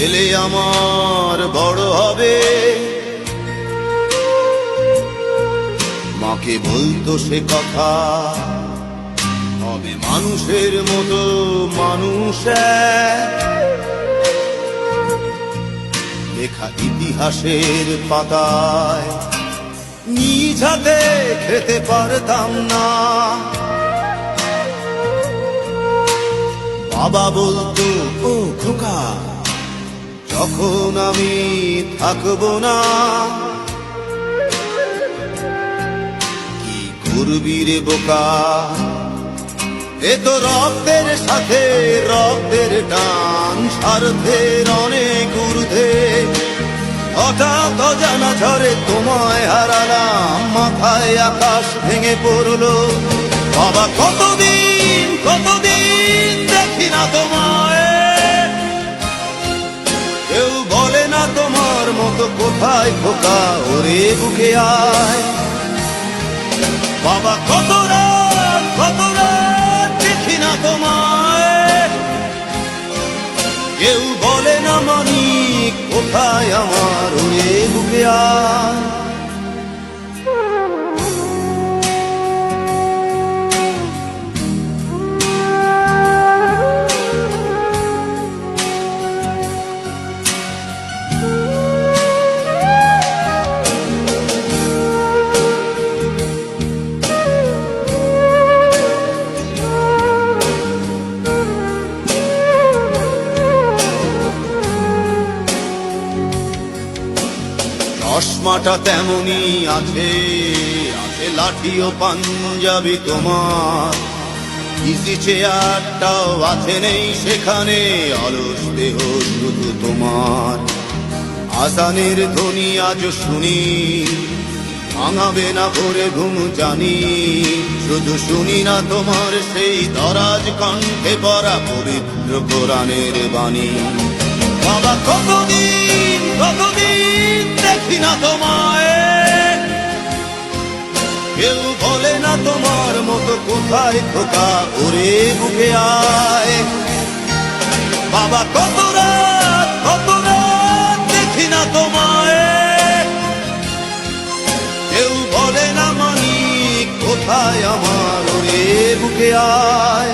ছেলে আমার বড় হবে, মাকে বলতো সে কথা, হবে মানুষের মতো মানুষ। লেখা ইতিহাসের পাতায় নিজ হাতে খেতে পারতাম না। বাবা বলতো, ও খোকা, যখন আমি থাকবো না, কি করবি রে বোকা, এ তো রক্তের সাথে রক্তের টান, স্বার্থের অনেক ঊর্ধ্বে। হঠাৎ অজানা ঝড়ে তোমায় হারালাম, মাথায় আকাশ ভেঙে পড়লো। বাবা কতদিন কতদিন দেখি না তোমায়, কেউ বলে না তোমার মতো কোথায় খোকা, ওরে বুকে আয়। বাবা কত রাত দেখি না তোমায়, কেউ বলে না মানিক কোথায় আমার, ওরে বুকে আয়। চশমাটা তেমনি আছে, আছে লাঠি ও পাঞ্জাবি তোমার, ইজি চেয়ারটাও আছে নেই সেখানে, অলস দেহ শুধু তোমার। আজানের ধ্বনি আজ শুনি, ভাঙাবে না ভোরে ঘুম জানি, শুধু শুনি না তোমার সেই দরাজ কণ্ঠে পড়া পবিত্র কোরআনের বাণী। বাবা কতদিন কতদিন দেখি না তোমায়, কেউ বলে না তোমার মতো কোথায় খোকা, ওরে বুকে আয়। বাবা কত রাত দেখি না তোমায়, কেউ বলে না মানিক কোথায় আমার, ওরে বুকে আয়।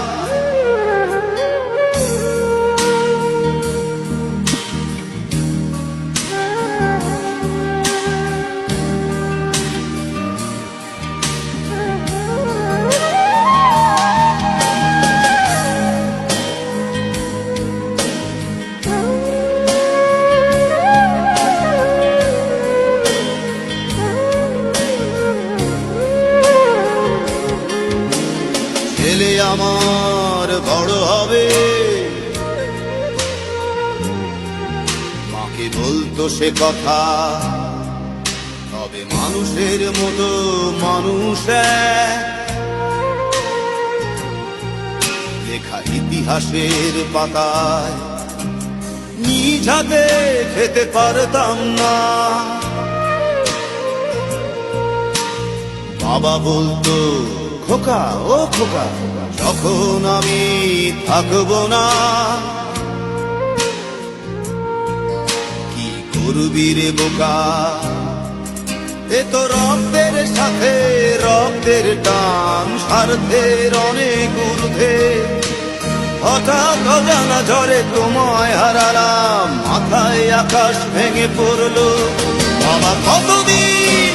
ছেলে আমার বড় হবে, মাকে বলতো সে কথা, হবে মানুষের মতো মানুষ। লেখা ইতিহাসের পাতায় নিজ হাতে খেতে পারতাম না। বাবা বলতো, খোকা ও খোকা, যখন আমি থাকবো না, কি করবি রে বোকা, এ তো রক্তের সাথে রক্তের টান, স্বার্থের অনেক ঊর্ধ্বে। হঠাৎ অজানা ঝড়ে তোমায় হারালাম, মাথায় আকাশ ভেঙে পড়লো। বাবা কতদিন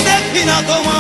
দেখি না তোমায়,